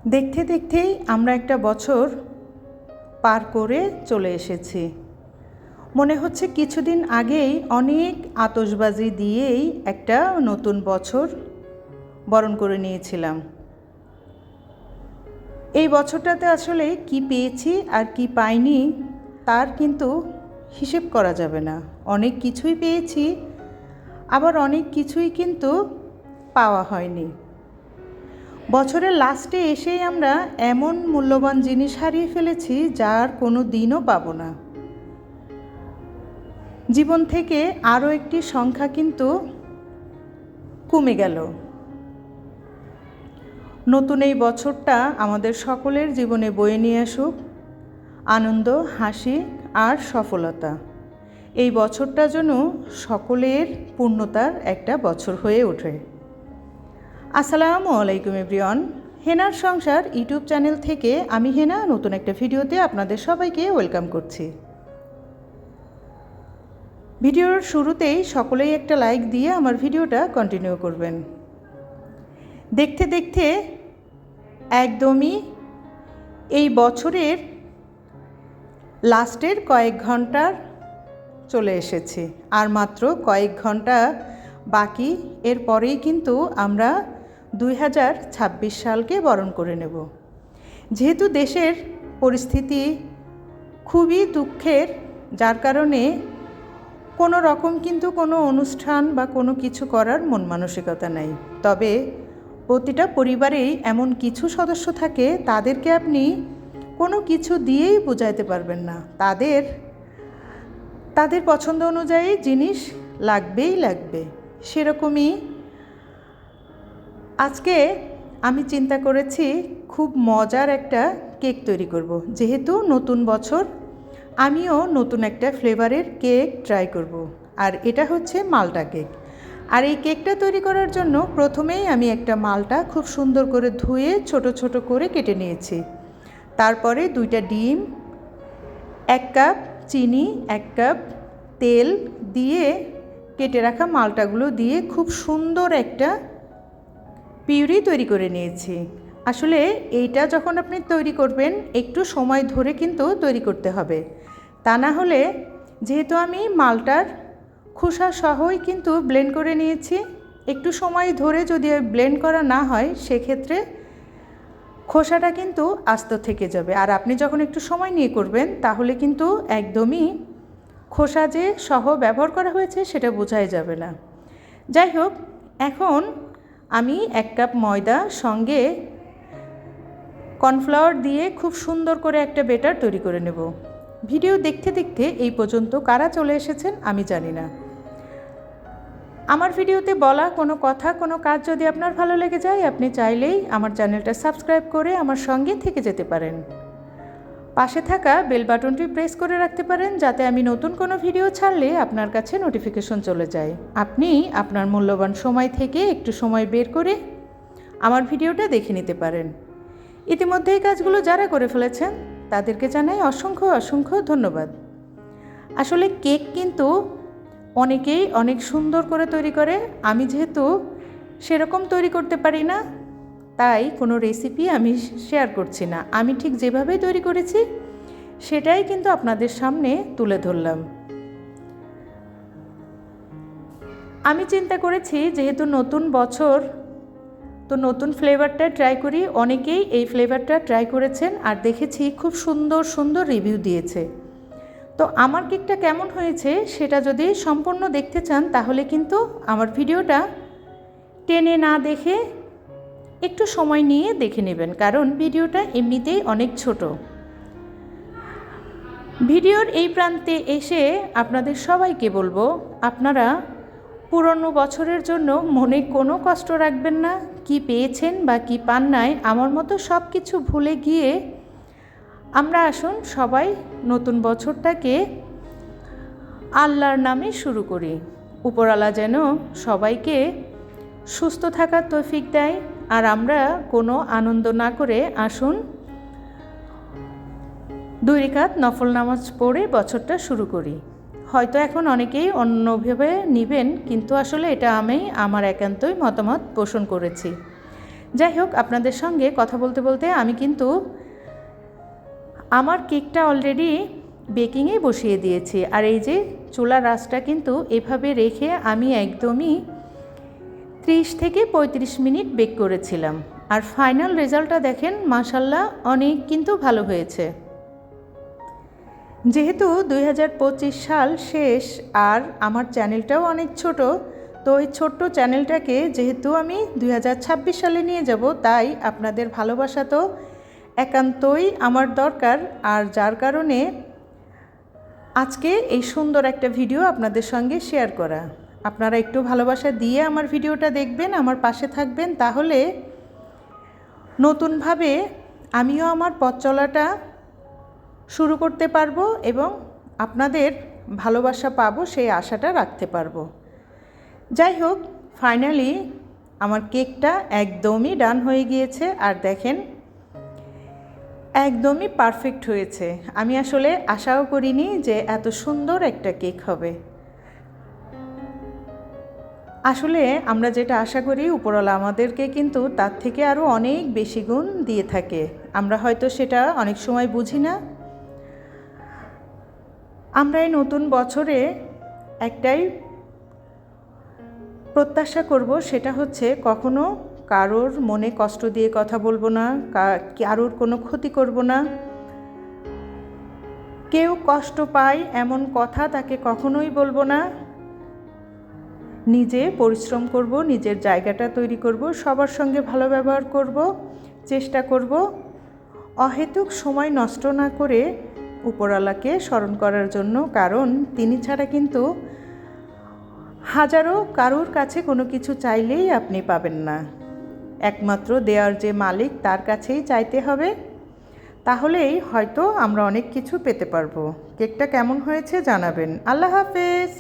দেখতে দেখতেই আমরা একটা বছর পার করে চলে এসেছি। মনে হচ্ছে কিছুদিন আগেই অনেক আতশবাজি দিয়েই একটা নতুন বছর বরণ করে নিয়েছিলাম। এই বছরটাতে আসলে কি পেয়েছি আর কি পাইনি তার কিন্তু হিসেব করা যাবে না। অনেক কিছুই পেয়েছি, আবার অনেক কিছুই কিন্তু পাওয়া হয়নি। বছরের লাস্টে এসেই আমরা এমন মূল্যবান জিনিস হারিয়ে ফেলেছি যার কোনো দিনও পাবো না। জীবন থেকে আরও একটি সংখ্যা কিন্তু কমে গেল। নতুন এই বছরটা আমাদের সকলের জীবনে বয়ে নিয়ে আসুক আনন্দ, হাসি আর সফলতা। এই বছরটা যেন সকলের পূর্ণতার একটা বছর হয়ে ওঠে। আসসালামু আলাইকুম এভরিওয়ান। হেনার সংসার ইউটিউব চ্যানেল থেকে আমি হেনা নতুন একটা ভিডিওতে আপনাদের সবাইকে ওয়েলকাম করছি। ভিডিওর শুরুতেই সকলেই একটা লাইক দিয়ে আমার ভিডিওটা কন্টিনিউ করবেন। দেখতে দেখতে একদমই এই বছরের লাস্টের কয়েক ঘন্টার চলে এসেছি, আর মাত্র কয়েক ঘন্টা বাকি। এরপরেই কিন্তু আমরা 2026 সালকে বরণ করে নেব। যেহেতু দেশের পরিস্থিতি খুবই দুঃখের, যার কারণে কোনো রকম কিন্তু কোনো অনুষ্ঠান বা কোনো কিছু করার মন মানসিকতা নাই। তবে প্রতিটা পরিবারেই এমন কিছু সদস্য থাকে তাদেরকে আপনি কোনো কিছু দিয়েই বোঝাইতে পারবেন না। তাদের পছন্দ অনুযায়ী জিনিস লাগবেই লাগবে। সেরকমই আজকে আমি চিন্তা করেছি খুব মজার একটা কেক তৈরি করব। যেহেতু নতুন বছর, আমিও নতুন একটা ফ্লেভারের কেক ট্রাই করব। আর এটা হচ্ছে মালটা কেক। আর এই কেকটা তৈরি করার জন্য প্রথমেই আমি একটা মালটা খুব সুন্দর করে ধুয়ে ছোট ছোট করে কেটে নিয়েছি। তারপরে 2টা ডিম, 1 কাপ চিনি, 1 কাপ তেল দিয়ে কেটে রাখা মালটাগুলো দিয়ে খুব সুন্দর একটা পিউরি তৈরি করে নিয়েছি। আসলে এইটা যখন আপনি তৈরি করবেন একটু সময় ধরে কিন্তু তৈরি করতে হবে, তা না হলে, যেহেতু আমি মালটার খোসা সহই কিন্তু ব্লেন্ড করে নিয়েছি, একটু সময় ধরে যদি ব্লেন্ড করা না হয় সেক্ষেত্রে খোসাটা কিন্তু আস্ত থেকে যাবে। আর আপনি যখন একটু সময় নিয়ে করবেন তাহলে কিন্তু একদমই খোসা যে সহ ব্যবহার করা হয়েছে সেটা বোঝাই যাবে না। যাই হোক, এখন আমি 1 কাপ ময়দা সঙ্গে কর্নফ্লাওয়ার দিয়ে খুব সুন্দর করে একটা ব্যাটার তৈরি করে নেব। ভিডিও দেখতে দেখতে এই পর্যন্ত কারা চলে এসেছেন আমি জানি না। আমার ভিডিওতে বলা কোনো কথা, কোনো কাজ যদি আপনার ভালো লেগে যায়, আপনি চাইলেই আমার চ্যানেলটা সাবস্ক্রাইব করে আমার সঙ্গে থেকে যেতে পারেন। পাশে থাকা বেল বাটনটি প্রেস করে রাখতে পারেন যাতে আমি নতুন কোনো ভিডিও ছাড়লে আপনার কাছে নোটিফিকেশন চলে যায়। আপনি আপনার মূল্যবান সময় থেকে একটু সময় বের করে আমার ভিডিওটা দেখে নিতে পারেন। ইতিমধ্যে এই কাজগুলো যারা করে ফেলেছেন তাদেরকে জানাই অসংখ্য অসংখ্য ধন্যবাদ। আসলে কেক কিন্তু অনেকেই অনেক সুন্দর করে তৈরি করে। আমি যেহেতু সেরকম তৈরি করতে পারি না, তাই কোনো রেসিপি আমি শেয়ার করছি না। আমি ঠিক যেভাবে তৈরি করেছি সেটাই কিন্তু আপনাদের সামনে তুলে ধরলাম। আমি চিন্তা করেছি যেহেতু নতুন বছর, তো নতুন ফ্লেভারটা ট্রাই করি। অনেকেই এই ফ্লেভারটা ট্রাই করেছেন আর দেখেছি খুব সুন্দর সুন্দর রিভিউ দিয়েছে। তো আমার কেকটা কেমন হয়েছে সেটা যদি সম্পূর্ণ দেখতে চান তাহলে কিন্তু আমার ভিডিওটা টেনে না দেখে একটু সময় নিয়ে দেখে নেবেন, কারণ ভিডিওটা এমনিতেই অনেক ছোট। ভিডিওর এই প্রান্তে এসে আপনাদের সবাইকে বলবো, আপনারা পুরনো বছরের জন্য মনে কোনো কষ্ট রাখবেন না। কি পেয়েছেন বা কি পান নাই আমার মতো সব কিছু ভুলে গিয়ে আমরা আসুন সবাই নতুন বছরটাকে আল্লাহর নামে শুরু করি। উপরওয়ালা যেন সবাইকে সুস্থ থাকার তৌফিক দেয়। আর আমরা কোনো আনন্দ না করে আসুন 2 রাকাত নফল নামাজ পড়ে বছরটা শুরু করি। হয়তো এখন অনেকেই অন্যভাবে নেবেন, কিন্তু আসলে এটা আমি আমার একান্তই মতামত পোষণ করেছি। যাই হোক, আপনাদের সঙ্গে কথা বলতে বলতে আমি কিন্তু আমার কেকটা অলরেডি বেকিংয়ে বসিয়ে দিয়েছি। আর এই যে চুলার আঁচটা কিন্তু এভাবে রেখে আমি একদমই 30 থেকে 35 মিনিট বেক করেছিলাম। আর ফাইনাল রেজাল্টটা দেখেন, মাশাল্লাহ অনেক কিন্তু ভালো হয়েছে। যেহেতু 2025 সাল শেষ আর আমার চ্যানেলটাও অনেক ছোট, তো ওই ছোট্ট চ্যানেলটাকে যেহেতু আমি 2026 সালে নিয়ে যাব, তাই আপনাদের ভালোবাসা তো একান্তই আমার দরকার। আর যার কারণে আজকে এই সুন্দর একটা ভিডিও আপনাদের সঙ্গে শেয়ার করা। আপনারা একটু ভালোবাসা দিয়ে আমার ভিডিওটা দেখবেন, আমার পাশে থাকবেন, তাহলে নতুনভাবে আমিও আমার পথ চলাটা শুরু করতে পারবো এবং আপনাদের ভালোবাসা পাবো, সেই আশাটা রাখতে পারবো। যাই হোক, ফাইনালি আমার কেকটা একদমই ডান হয়ে গিয়েছে। আর দেখেন, একদমই পারফেক্ট হয়েছে। আমি আসলে আশাও করিনি যে এত সুন্দর একটা কেক হবে। আসলে আমরা যেটা আশা করি, উপরওয়ালা আমাদেরকে কিন্তু তার থেকে আরও অনেক বেশি গুণ দিয়ে থাকে। আমরা হয়তো সেটা অনেক সময় বুঝি না। আমরা এই নতুন বছরে একটাই প্রত্যাশা করব, সেটা হচ্ছে কখনো কারোর মনে কষ্ট দিয়ে কথা বলবো না, কারোর কোনো ক্ষতি করব না। কেউ কষ্ট পায় এমন কথা তাকে কখনোই বলবো না। নিজে পরিশ্রম করব, নিজের জায়গাটা তৈরি করব, সবার সঙ্গে ভালো ব্যবহার করব, চেষ্টা করব অহেতুক সময় নষ্ট না করে উপরওয়ালাকে স্মরণ করার জন্য। কারণ তিনি ছাড়া কিন্তু হাজারো কারোর কাছে কোনো কিছু চাইলেই আপনি পাবেন না। একমাত্র দেওয়ার যে মালিক, তার কাছেই চাইতে হবে। তাহলেই হয়তো আমরা অনেক কিছু পেতে পারবো। কেকটা কেমন হয়েছে জানাবেন। আল্লাহ হাফেজ।